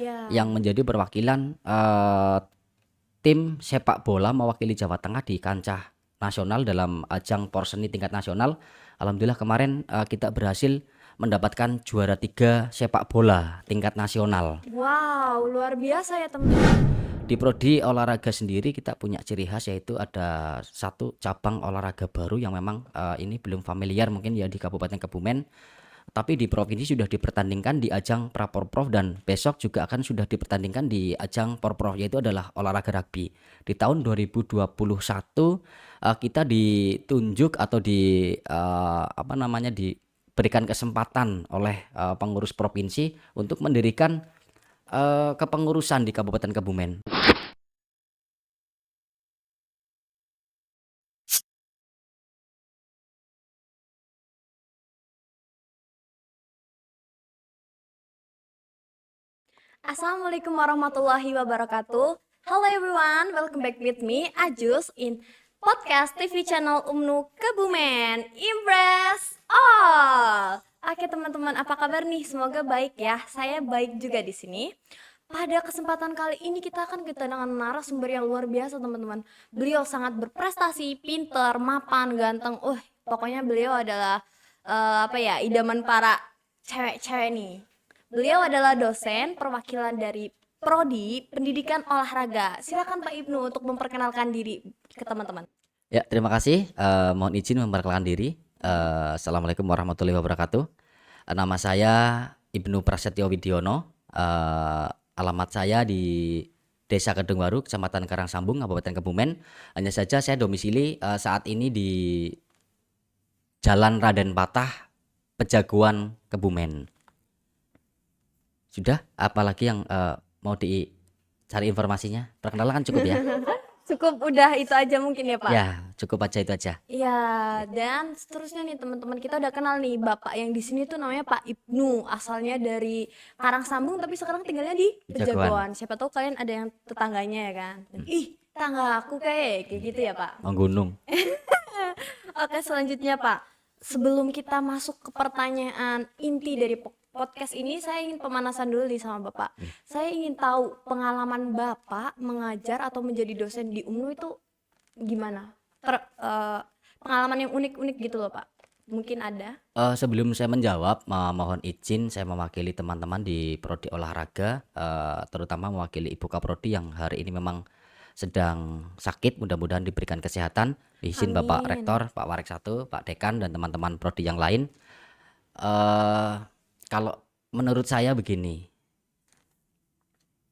yang Ya. menjadi perwakilan tim sepak bola mewakili Jawa Tengah di kancah nasional dalam ajang Porseni tingkat nasional. Alhamdulillah kemarin kita berhasil mendapatkan juara 3 sepak bola tingkat nasional. Wow, luar biasa ya teman-teman. Di prodi olahraga sendiri kita punya ciri khas yaitu ada satu cabang olahraga baru yang memang ini belum familiar mungkin ya di Kabupaten Kebumen. Tapi di provinsi sudah dipertandingkan di ajang Praporprov dan besok juga akan sudah dipertandingkan di ajang Porprov yaitu adalah olahraga rugby. Di tahun 2021 kita ditunjuk atau diberikan kesempatan oleh pengurus provinsi untuk mendirikan kepengurusan di Kabupaten Kebumen. Assalamualaikum warahmatullahi wabarakatuh. Hello everyone, welcome back with me Ajus in podcast TV channel UMNU Kebumen. Impress all. Oke teman-teman, apa kabar nih? Semoga baik ya. Saya baik juga di sini. Pada kesempatan kali ini kita akan kedatangan narasumber yang luar biasa teman-teman. Beliau sangat berprestasi, pinter, mapan, ganteng. Pokoknya beliau adalah idaman para cewek-cewek nih. Beliau adalah dosen perwakilan dari Prodi Pendidikan Olahraga. Silakan Pak Ibnu untuk memperkenalkan diri ke teman-teman. Ya, terima kasih. Mohon izin memperkenalkan diri. Assalamualaikum warahmatullahi wabarakatuh. Nama saya Ibnu Prasetyo Widiono. Alamat saya di Desa Kedungwaru, Kecamatan Karangsambung, Kabupaten Kebumen. Hanya saja saya domisili saat ini di Jalan Raden Patah, Pejaguan, Kebumen. Sudah, apalagi yang mau dicari informasinya? Perkenalan kan cukup ya? Cukup udah itu aja mungkin ya Pak. Ya, cukup aja itu aja. Ya, dan seterusnya nih teman-teman, kita udah kenal nih Bapak yang di sini tuh namanya Pak Ibnu, asalnya dari Karangsambung tapi sekarang tinggalnya di Pejagoan. Pejagoan. Siapa tahu kalian ada yang tetangganya ya kan. Ih, tangga aku kayak gitu ya Pak. Menggunung. Oke, selanjutnya Pak. Sebelum kita masuk ke pertanyaan inti dari podcast ini, saya ingin pemanasan dulu nih sama Bapak. Saya ingin tahu pengalaman Bapak mengajar atau menjadi dosen di UMNU itu gimana? Pengalaman yang unik-unik gitu loh Pak. Mungkin ada? Sebelum saya menjawab, mohon izin saya mewakili teman-teman di Prodi Olahraga, terutama mewakili Ibu Kaprodi yang hari ini memang sedang sakit. Mudah-mudahan diberikan kesehatan. Izin Bapak Amin. Rektor, Pak Warek 1, Pak Dekan dan teman-teman prodi yang lain. Eh, Kalau menurut saya begini,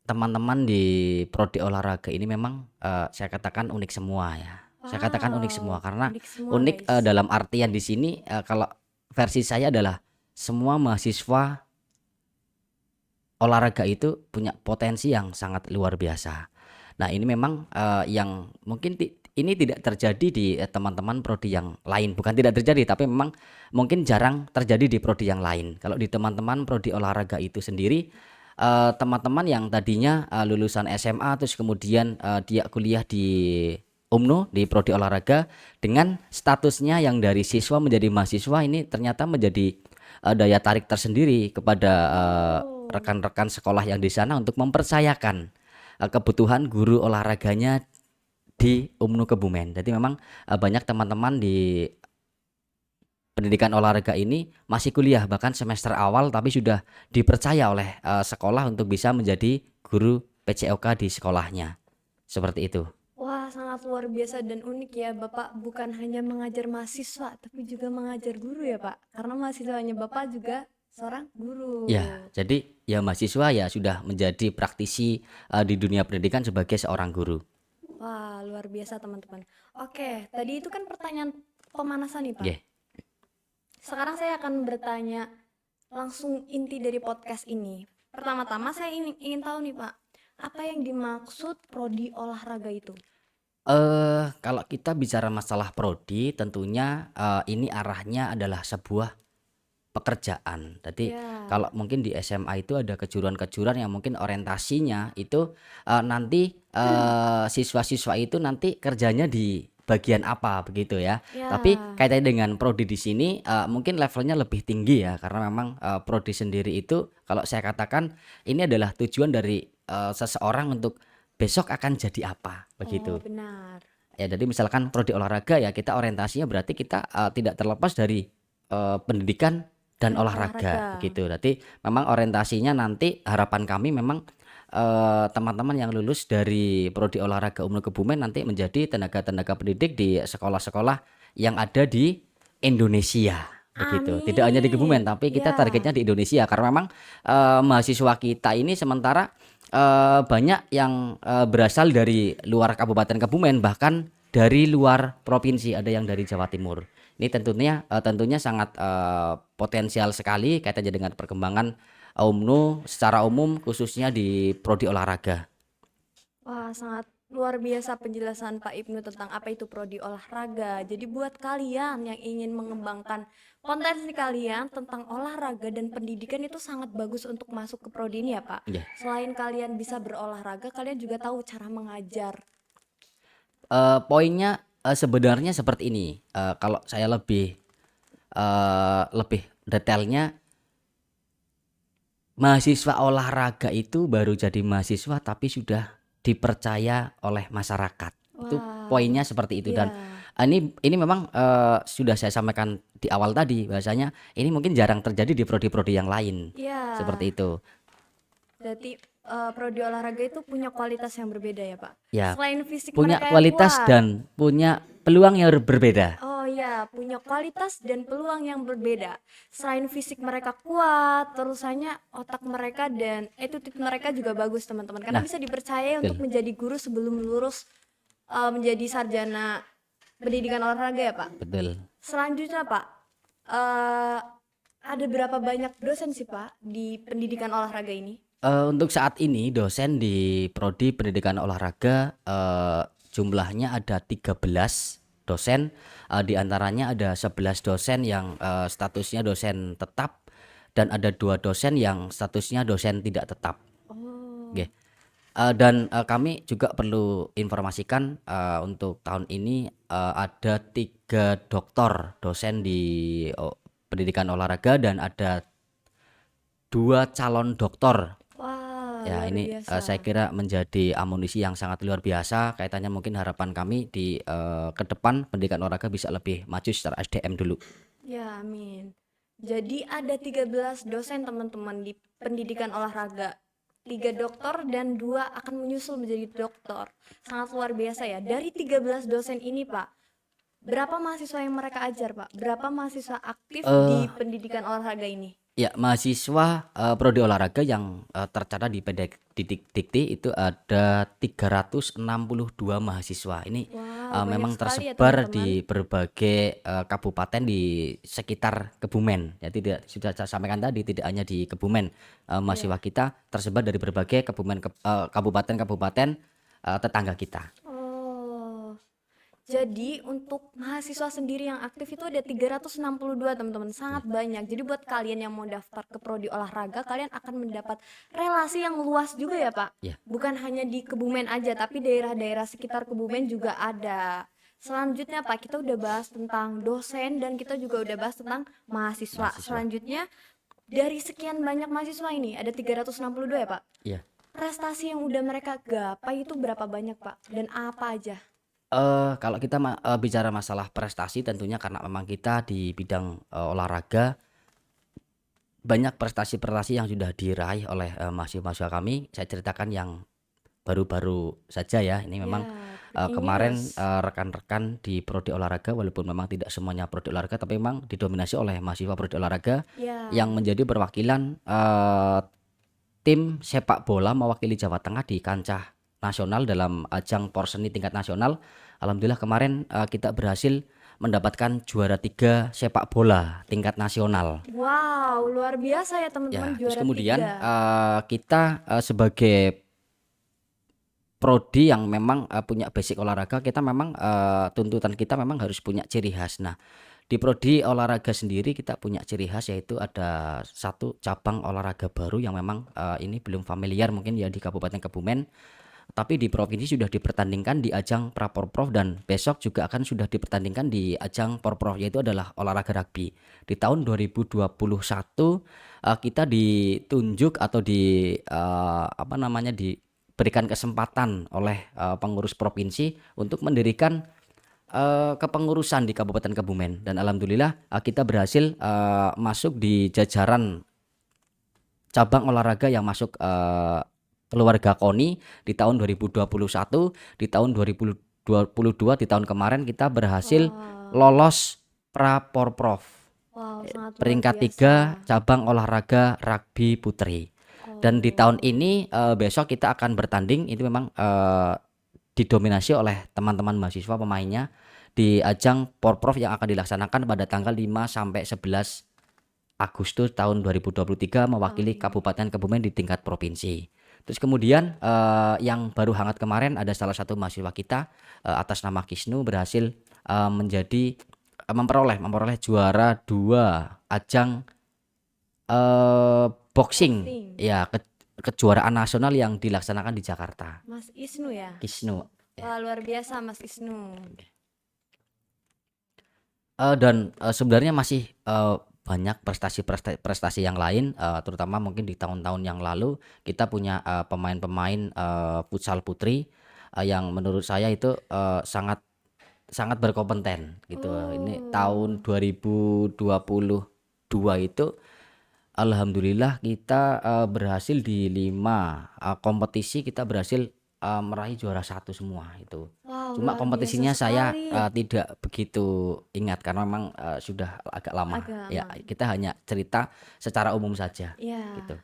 teman-teman di Prodi Olahraga ini memang saya katakan unik semua ya. Saya katakan unik semua Wow, karena unik semua unik guys. dalam artian di sini kalau versi saya adalah semua mahasiswa olahraga itu punya potensi yang sangat luar biasa. Nah, ini memang yang mungkin ini tidak terjadi di teman-teman prodi yang lain. Bukan tidak terjadi, tapi memang mungkin jarang terjadi di prodi yang lain. Kalau di teman-teman prodi olahraga itu sendiri, teman-teman yang tadinya lulusan SMA terus kemudian dia kuliah di UMNU di prodi olahraga dengan statusnya yang dari siswa menjadi mahasiswa ini ternyata menjadi daya tarik tersendiri kepada Oh, rekan-rekan sekolah yang di sana untuk mempercayakan kebutuhan guru olahraganya di UMNU Kebumen. Jadi memang banyak teman-teman di pendidikan olahraga ini masih kuliah bahkan semester awal tapi sudah dipercaya oleh sekolah untuk bisa menjadi guru PCOK di sekolahnya. Seperti itu. wah sangat luar biasa dan unik ya Bapak bukan hanya mengajar mahasiswa tapi juga mengajar guru ya Pak. Karena mahasiswanya Bapak juga seorang guru. Ya, jadi ya mahasiswa ya sudah menjadi praktisi di dunia pendidikan sebagai seorang guru. Wah luar biasa teman-teman. Oke, tadi itu kan pertanyaan pemanasan nih Pak. Yeah. Sekarang saya akan bertanya langsung inti dari podcast ini. Pertama-tama saya ingin tahu nih Pak, apa yang dimaksud prodi olahraga itu? Kalau kita bicara masalah prodi, tentunya ini arahnya adalah sebuah pekerjaan. Jadi Ya. kalau mungkin di SMA itu ada kejuruan-kejuruan yang mungkin orientasinya itu nanti siswa-siswa itu nanti kerjanya di bagian apa begitu ya. Tapi Ya. kaitannya dengan prodi di sini mungkin levelnya lebih tinggi ya karena memang prodi sendiri itu kalau saya katakan ini adalah tujuan dari seseorang untuk besok akan jadi apa Oh, begitu. benar. Ya jadi misalkan prodi olahraga ya kita orientasinya berarti kita tidak terlepas dari pendidikan dan Dan olahraga olahraga. begitu. Berarti memang orientasinya nanti harapan kami memang teman-teman yang lulus dari prodi olahraga Unmu Kebumen nanti menjadi tenaga-tenaga pendidik di sekolah-sekolah yang ada di Indonesia begitu. Tidak hanya di Kebumen Amin. tapi kita Ya. targetnya di Indonesia karena memang mahasiswa kita ini sementara banyak yang berasal dari luar Kabupaten Kebumen bahkan dari luar provinsi ada yang dari Jawa Timur. Ini tentunya sangat potensial sekali kaitannya dengan perkembangan UMNU secara umum khususnya di prodi olahraga. Wah, sangat luar biasa penjelasan Pak Ibnu tentang apa itu prodi olahraga. Jadi buat kalian yang ingin mengembangkan potensi kalian tentang olahraga dan pendidikan itu sangat bagus untuk masuk ke prodi ini ya Pak. Ya, Selain kalian bisa berolahraga, kalian juga tahu cara mengajar. poinnya sebenarnya seperti ini. Kalau saya lebih detailnya mahasiswa olahraga itu baru jadi mahasiswa tapi sudah dipercaya oleh masyarakat. Itu Wah, poinnya seperti itu iya, dan ini memang sudah saya sampaikan di awal tadi bahwasanya ini mungkin jarang terjadi di prodi-prodi yang lain. iya. Seperti itu. Berarti prodi olahraga itu punya kualitas yang berbeda ya Pak. Ya, Selain fisik punya mereka yang kualitas kuat. dan punya peluang yang berbeda. Oh ya, punya kualitas dan peluang yang berbeda. Selain fisik mereka kuat, terusannya otak mereka dan attitude mereka juga bagus teman-teman. Karena Nah, bisa dipercaya untuk betul. menjadi guru sebelum lulus menjadi sarjana pendidikan olahraga ya Pak. Betul. Selanjutnya Pak, eh ada berapa banyak dosen sih Pak di pendidikan olahraga ini? Untuk saat ini dosen di prodi pendidikan olahraga jumlahnya ada 13 dosen, di antaranya ada 11 dosen yang statusnya dosen tetap dan ada 2 dosen yang statusnya dosen tidak tetap. Oh, Oke. Dan kami juga perlu informasikan untuk tahun ini ada 3 doktor dosen di pendidikan olahraga dan ada 2 calon doktor. wah Ya, luar ini biasa. saya kira menjadi amunisi yang sangat luar biasa. Kaitannya mungkin harapan kami di ke depan pendidikan olahraga bisa lebih maju secara SDM dulu. Ya, amin. Jadi ada 13 dosen teman-teman di pendidikan olahraga. 3 dokter dan 2 akan menyusul menjadi dokter. Sangat luar biasa ya. Dari 13 dosen ini, Pak, berapa mahasiswa yang mereka ajar, Pak? Berapa mahasiswa aktif di Eh pendidikan olahraga ini? ya, mahasiswa prodi olahraga yang tercatat di Dikti itu ada 362 mahasiswa. Ini Wow, banyak memang sekali ya tersebar teman-teman. di berbagai kabupaten di sekitar Kebumen. Jadi tidak sudah saya sampaikan tadi tidak hanya di Kebumen. Iya. Mahasiswa kita tersebar dari berbagai kabupaten-kabupaten tetangga kita. Oh. Jadi untuk mahasiswa sendiri yang aktif itu ada 362 teman-teman, Ya, sangat banyak. Jadi buat kalian yang mau daftar ke prodi olahraga, kalian akan mendapat relasi yang luas juga ya Pak. ya, Bukan hanya di Kebumen aja, tapi daerah-daerah sekitar Kebumen juga ada. Selanjutnya Pak, kita udah bahas tentang dosen dan kita juga udah bahas tentang mahasiswa. mahasiswa. Selanjutnya dari sekian banyak mahasiswa ini, ada 362 ya Pak. Ya. Prestasi yang udah mereka gapai itu berapa banyak Pak? Dan apa aja? Kalau kita bicara masalah prestasi tentunya karena memang kita di bidang olahraga banyak prestasi-prestasi yang sudah diraih oleh mahasiswa kami. Saya ceritakan yang baru-baru saja ya. Ini Ya, memang breaking kemarin news. rekan-rekan di prodi olahraga walaupun memang tidak semuanya prodi olahraga tapi memang didominasi oleh mahasiswa prodi olahraga yang Ya, menjadi perwakilan tim sepak bola mewakili Jawa Tengah di kancah nasional dalam ajang Porseni tingkat nasional. Alhamdulillah kemarin kita berhasil mendapatkan juara 3 sepak bola tingkat nasional. wow, luar biasa ya teman-teman, Ya, terus juara kemudian 3. kita sebagai prodi yang memang punya basic olahraga, kita memang tuntutan kita memang harus punya ciri khas. Nah, di prodi olahraga sendiri kita punya ciri khas yaitu ada satu cabang olahraga baru yang memang ini belum familiar mungkin ya di Kabupaten Kebumen. tapi di provinsi sudah dipertandingkan di ajang Praporprov dan besok juga akan sudah dipertandingkan di ajang Porprov, yaitu adalah olahraga rugby. Di tahun 2021 kita ditunjuk atau diberikan kesempatan oleh pengurus provinsi untuk mendirikan kepengurusan di Kabupaten Kebumen, dan alhamdulillah kita berhasil masuk di jajaran cabang olahraga yang masuk keluarga KONI di tahun 2021. Di tahun 2022, di tahun kemarin kita berhasil Wow, lolos Praporprov wow, sangat luar peringkat biasa. 3 cabang olahraga rugby putri. Dan di tahun Oh, ini besok kita akan bertanding, itu memang didominasi oleh teman-teman mahasiswa pemainnya di ajang Porprov yang akan dilaksanakan pada tanggal 5 sampai 11 Agustus tahun 2023 tahun mewakili ini. Kabupaten Kebumen di tingkat provinsi. Terus kemudian yang baru hangat kemarin ada salah satu mahasiswa kita atas nama Kisnu berhasil memperoleh juara 2 ajang boxing, Boxing, ya, kejuaraan nasional yang dilaksanakan di Jakarta. Mas Isnu ya. Kisnu. Wah, luar biasa Mas Isnu. Dan sebenarnya masih banyak prestasi yang lain, terutama mungkin di tahun-tahun yang lalu kita punya pemain-pemain futsal putri yang menurut saya itu sangat sangat berkompeten gitu. Ini Oh, tahun 2022 itu alhamdulillah kita berhasil di 5 kompetisi, kita berhasil meraih juara 1 semua itu. wow, Cuma luar biasa kompetisinya saya sekali. tidak begitu ingat karena memang sudah agak lama. Agak Ya, lama. kita hanya cerita secara umum saja Ya, gitu.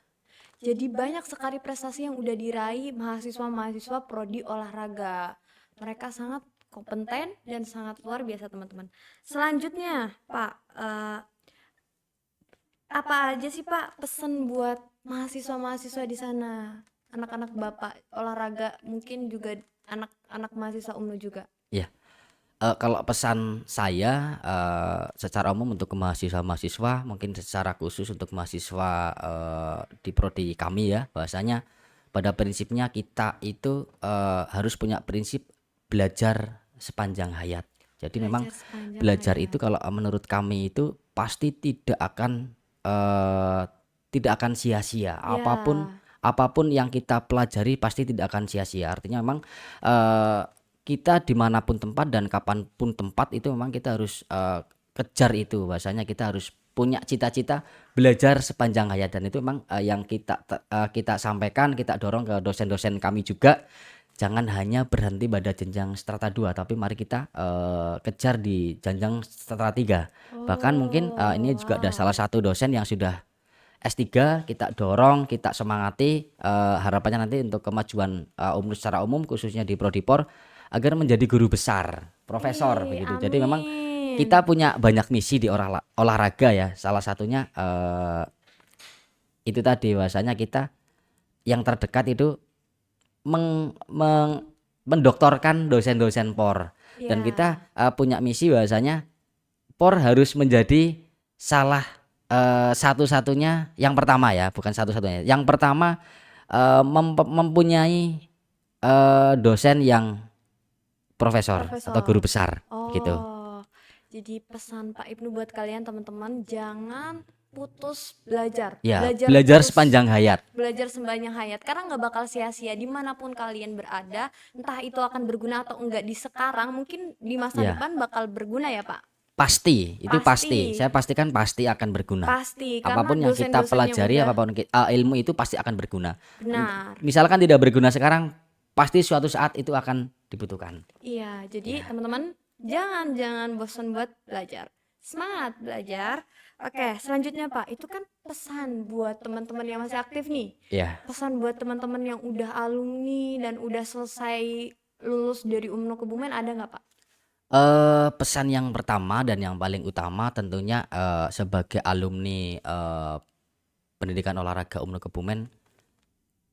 jadi banyak sekali prestasi yang udah diraih mahasiswa-mahasiswa prodi olahraga. Mereka sangat kompeten dan sangat luar biasa, teman-teman. Selanjutnya, Pak, apa aja sih Pak pesan buat mahasiswa-mahasiswa di sana? Anak-anak Bapak olahraga, mungkin juga anak-anak mahasiswa UMNU juga. Ya, kalau pesan saya secara umum untuk ke mahasiswa-mahasiswa, mungkin secara khusus untuk mahasiswa di prodi kami ya, bahwasanya pada prinsipnya kita itu harus punya prinsip belajar sepanjang hayat. Jadi memang Belajar sepanjang belajar itu hayat. kalau menurut kami itu pasti eh, tidak akan sia-sia. Apapun Ya, apapun yang kita pelajari pasti tidak akan sia-sia. Artinya memang eh, kita dimanapun tempat dan kapanpun tempat itu memang kita harus kejar itu. Bahasanya kita harus punya cita-cita belajar sepanjang hayat, dan itu memang yang kita sampaikan, kita dorong ke dosen-dosen kami juga. Jangan hanya berhenti pada jenjang strata 2, tapi mari kita kejar di jenjang strata 3. Bahkan mungkin ini oh, juga ada salah wow. satu dosen yang sudah S3, kita dorong, kita semangati, harapannya nanti untuk kemajuan UMNU secara umum khususnya di Prodipor agar menjadi guru besar, profesor begitu. Jadi memang Amin. kita punya banyak misi di olahraga ya. Salah satunya itu tadi, bahwasanya kita yang terdekat itu mendoktorkan dosen-dosen POR, dan Ya, kita punya misi bahwasanya POR harus menjadi salah satu-satunya, yang pertama ya, bukan satu-satunya. Yang pertama mempunyai dosen yang profesor atau guru Profesor. besar gitu. Oh, jadi pesan Pak Ibnu buat kalian teman-teman, jangan putus belajar. Ya, Belajar belajar terus, sepanjang hayat. belajar sebanyak hayat. Karena nggak bakal sia-sia dimanapun kalian berada. Entah itu akan berguna atau enggak di sekarang, mungkin di masa Ya, depan bakal berguna ya Pak. pasti, itu pasti. Pasti, Saya pastikan pasti akan berguna. pasti. Karena Apapun yang kita dosen-dosen yang pelajari, udah apapun ilmu itu pasti akan berguna. benar. Misalkan tidak berguna sekarang, pasti suatu saat itu akan dibutuhkan. Iya, jadi Ya, teman-teman jangan bosan buat belajar. Semangat belajar. Oke, selanjutnya Pak, itu kan pesan buat teman-teman yang masih aktif nih. ya. Pesan buat teman-teman yang udah alumni dan udah selesai lulus dari UMNU Kebumen ada nggak Pak? Pesan yang pertama dan yang paling utama tentunya sebagai alumni pendidikan olahraga UMNU Kebumen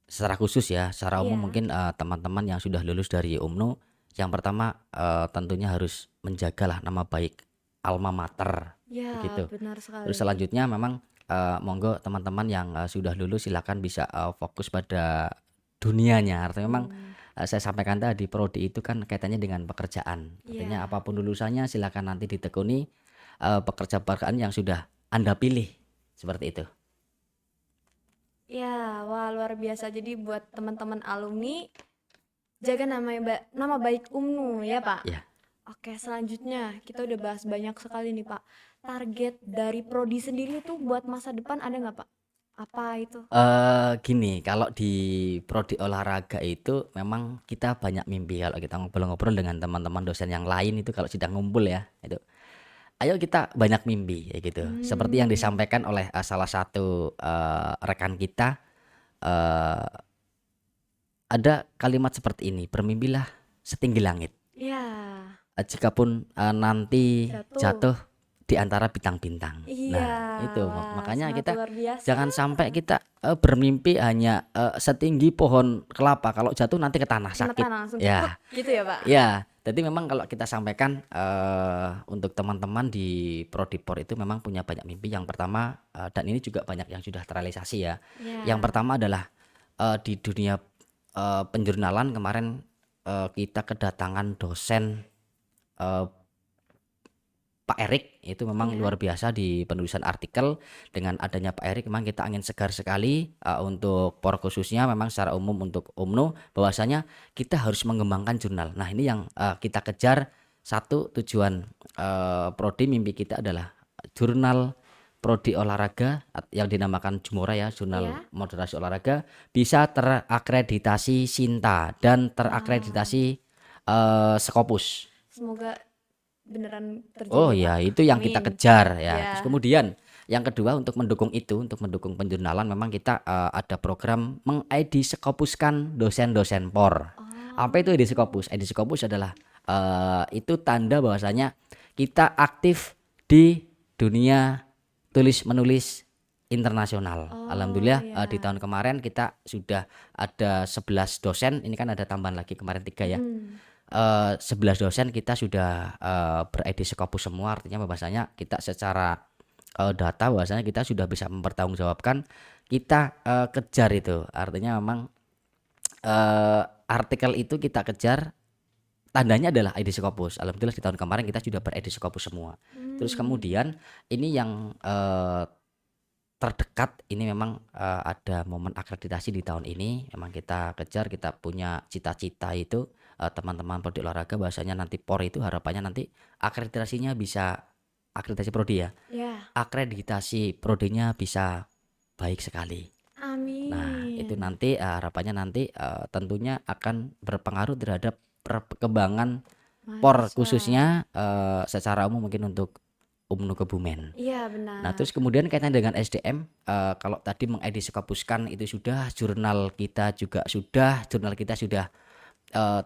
secara khusus ya, secara umum Iya, mungkin teman-teman yang sudah lulus dari UMNU, yang pertama tentunya harus menjagalah nama baik alma mater ya begitu. benar Terus sekali. selanjutnya memang monggo teman-teman yang sudah lulus silakan bisa fokus pada dunianya. Artinya memang Dunia. saya sampaikan tadi prodi itu kan kaitannya dengan pekerjaan. Artinya Iya. apapun lulusannya silakan nanti ditekuni pekerjaan yang sudah Anda pilih. Seperti itu. Ya, wah luar biasa. Jadi buat teman-teman alumni, jaga nama baik UMNU ya Pak. Ya. Oke, selanjutnya kita udah bahas banyak sekali nih Pak. Target dari prodi sendiri tuh buat masa depan ada nggak Pak? Apa itu? Gini, kalau di prodi olahraga itu memang kita banyak mimpi kalau kita ngobrol-ngobrol dengan teman-teman dosen yang lain itu kalau sedang ngumpul ya, itu. Ayo kita banyak mimpi kayak gitu. Seperti yang Hmm, disampaikan oleh salah satu rekan kita, eh, ada kalimat seperti ini, bermimpilah setinggi langit. ya, Jikapun nanti jatuh. jatuh di antara bintang-bintang. Iya, Nah, itu wah makanya sangat kita luar biasa. jangan sampai kita bermimpi hanya setinggi pohon kelapa. Kalau jatuh nanti ke tanah Kena sakit. tanah langsung ceplok Ya, gitu ya Pak? ya. Jadi memang kalau kita sampaikan untuk teman-teman di Prodipor itu memang punya banyak mimpi. Yang pertama dan ini juga banyak yang sudah terrealisasi ya. Yang Ya, pertama adalah di dunia penjurnalan kemarin kita kedatangan dosen eh, Pak Erik itu memang ya. luar biasa di penulisan artikel. Dengan adanya Pak Erik memang kita angin segar sekali untuk POR khususnya memang secara umum untuk UMNU bahwasanya kita harus mengembangkan jurnal. Nah, ini yang kita kejar. Satu tujuan prodi mimpi kita adalah jurnal prodi olahraga yang dinamakan Jumora ya, jurnal Iya. moderasi olahraga bisa terakreditasi Sinta dan Wow, terakreditasi Scopus. semoga beneran terjadi Oh ya Pak. ya, itu yang kita Amin. kejar ya. Terus Ya. kemudian yang kedua untuk mendukung itu, untuk mendukung penjurnalan memang kita ada program mengediskopuskan dosen-dosen POR. Apa itu Oh, ediskopus? Ediskopus adalah itu tanda bahwasanya kita aktif di dunia tulis menulis internasional. oh Alhamdulillah di ya. tahun kemarin kita sudah ada 11 dosen, ini kan ada tambahan lagi kemarin 3 ya. Mm-mm. 11 dosen kita sudah beredisi Scopus semua, artinya bahwasanya kita secara data bahwasanya kita sudah bisa mempertanggungjawabkan kita kejar itu. Artinya memang artikel itu kita kejar, tandanya adalah edisi Scopus. Alhamdulillah di tahun kemarin kita sudah beredisi Scopus semua. Terus Hmm. kemudian ini yang terdekat ini memang ada momen akreditasi di tahun ini. Memang kita kejar, kita punya cita-cita itu teman-teman prodi olahraga bahwasanya nanti POR itu harapannya nanti akreditasinya bisa akreditasi prodi ya. Ya, Akreditasi prodinya bisa baik sekali. Nah, itu amin. nanti harapannya nanti tentunya akan berpengaruh terhadap perkembangan POR Mahasiswa. khususnya secara umum mungkin untuk UMNU Kebumen. Iya, Nah, benar. terus kemudian kaitan dengan SDM, kalau tadi mengediskopuskan itu sudah, jurnal kita sudah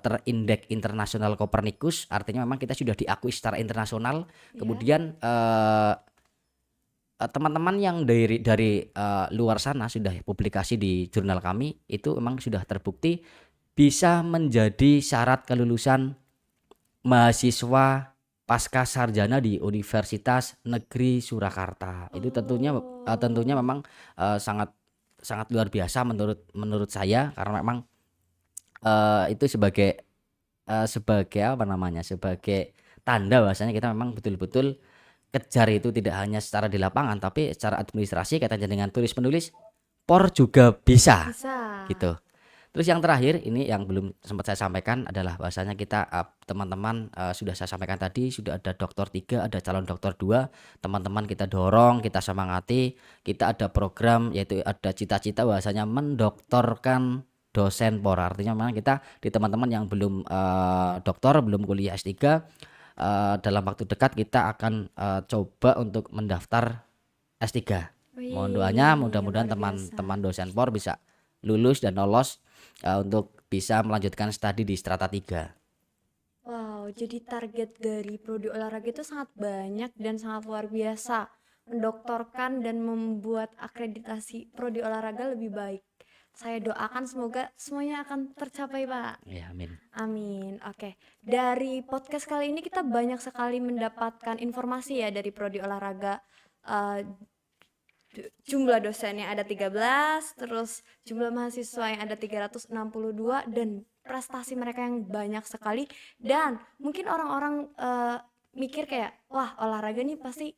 terindeks internasional Copernicus, artinya memang kita sudah diakui secara internasional. Ya. Kemudian teman-teman yang dari luar sana sudah publikasi di jurnal kami itu memang sudah terbukti bisa menjadi syarat kelulusan mahasiswa pasca sarjana di Universitas Negeri Surakarta. Itu tentunya Oh. memang sangat sangat luar biasa menurut menurut saya karena memang itu sebagai apa namanya? Sebagai tanda bahwasanya kita memang betul-betul kejar itu tidak hanya secara di lapangan tapi secara administrasi kaitannya dengan tulis menulis POR juga bisa Bisa. gitu. Terus yang terakhir ini yang belum sempat saya sampaikan adalah bahwasanya kita teman-teman sudah saya sampaikan tadi sudah ada doktor 3, ada calon doktor 2, teman-teman kita dorong, kita semangati, kita ada program yaitu ada cita-cita bahwasanya mendoktorkan dosen POR. Artinya memang kita di teman-teman yang belum doktor, belum kuliah S3 dalam waktu dekat kita akan coba untuk mendaftar S3. Mohon doanya Wih, mudah-mudahan luar biasa. teman-teman dosen POR bisa lulus dan lolos untuk bisa melanjutkan studi di strata 3. Wow, jadi target dari prodi olahraga itu sangat banyak dan sangat luar biasa. Mendoktorkan dan membuat akreditasi prodi olahraga lebih baik. Saya doakan semoga semuanya akan tercapai, Pak. Ya, amin. Amin. Oke. Dari podcast kali ini kita banyak sekali mendapatkan informasi ya dari prodi olahraga. Eh, jumlah dosennya ada 13, terus jumlah mahasiswa yang ada 362, dan prestasi mereka yang banyak sekali. Dan mungkin orang-orang mikir kayak, wah olahraga nih pasti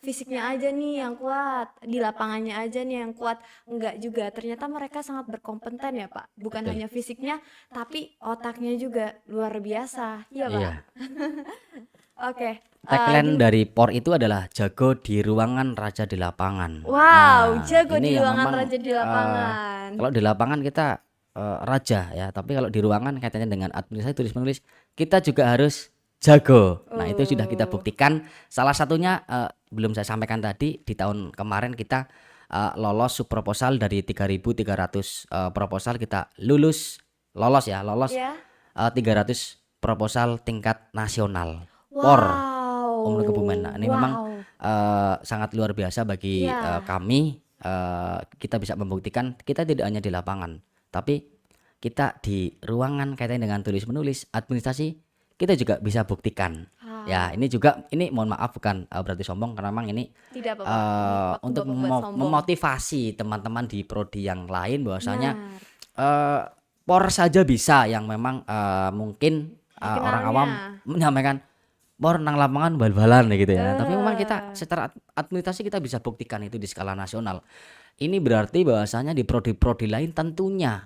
fisiknya aja nih yang kuat, di lapangannya aja nih yang kuat. Enggak juga, ternyata mereka sangat berkompeten ya Pak. Bukan Betul. hanya fisiknya, tapi otaknya juga luar biasa. Iya Pak. Iya. Oke. Tagline dari POR itu adalah jago di ruangan, raja di lapangan. Wow, Nah, jago di ini yang ruangan, memang raja di lapangan. kalau di lapangan kita raja ya, tapi kalau di ruangan kaitannya dengan administrasi tulis menulis kita juga harus jago. Nah, itu sudah kita buktikan. Salah satunya belum saya sampaikan tadi, di tahun kemarin kita lolos sub proposal dari 3.300 proposal, kita lolos Ya. 300 proposal tingkat nasional. POR Umnu Kebumen. Nah, ini memang sangat luar biasa bagi Ya. kami. Kita bisa membuktikan kita tidak hanya di lapangan, tapi kita di ruangan kaitannya dengan tulis menulis administrasi kita juga bisa buktikan. Ya, ini juga, ini mohon maaf bukan berarti sombong, karena memang ini Tidak apa-apa. Waktu untuk Bapak buat sombong. memotivasi teman-teman di prodi yang lain bahwasanya Benar. POR saja bisa, yang memang mungkin orang awam Dikenalnya. menyampaikan POR nang lapangan bal-balan gitu ya. Tapi memang kita secara administrasi kita bisa buktikan itu di skala nasional. Ini berarti bahwasanya di prodi-prodi lain tentunya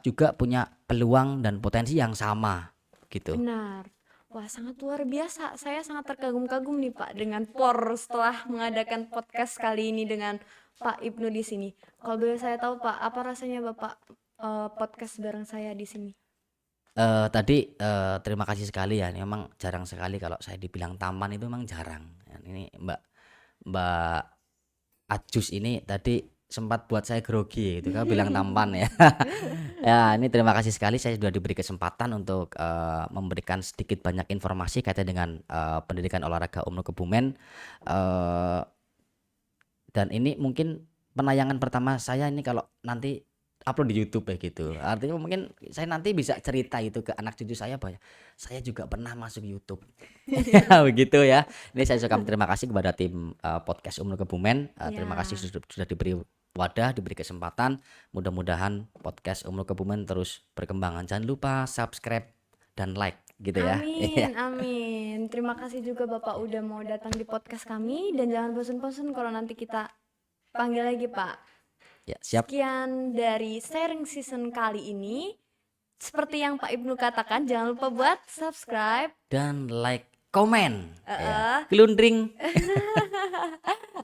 juga punya peluang dan potensi yang sama gitu. Benar. Wah, sangat luar biasa. Saya sangat terkagum-kagum nih Pak dengan POR setelah mengadakan podcast kali ini dengan Pak Ibnu di sini. Kalau boleh saya tahu Pak, apa rasanya Bapak podcast bareng saya di sini? Tadi terima kasih sekali ya. Ini memang jarang sekali kalau saya dibilang tampan, itu memang jarang. Ini Mbak Ajus ini tadi sempat buat saya grogi itu kan bilang tampan ya. Ya, ini terima kasih sekali saya sudah diberi kesempatan untuk memberikan sedikit banyak informasi kaitan dengan pendidikan olahraga Umnu Kebumen. Dan ini mungkin penayangan pertama saya ini kalau nanti upload di YouTube ya gitu. Artinya mungkin saya nanti bisa cerita itu ke anak cucu saya bahwa saya juga pernah masuk YouTube. Ya, begitu ya. Ini saya ucapkan terima kasih kepada tim podcast Umnu Kebumen. Terima kasih sudah diberi wadah, diberi kesempatan. Mudah-mudahan podcast Umnu Kebumen terus berkembang. Jangan lupa subscribe dan like gitu ya. Amin, amin. Terima kasih juga Bapak udah mau datang di podcast kami, dan jangan bosan-bosan kalau nanti kita panggil lagi Pak. Ya, siap. Sekian dari sharing season kali ini. Seperti yang Pak Ibnu katakan, jangan lupa buat subscribe Dan like, komen, ya. Gelundring.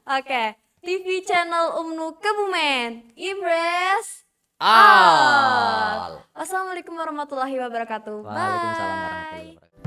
Oke, TV channel Umnu Kebumen. Impress All. Wassalamualaikum warahmatullahi wabarakatuh. Waalaikumsalam Bye. warahmatullahi wabarakatuh.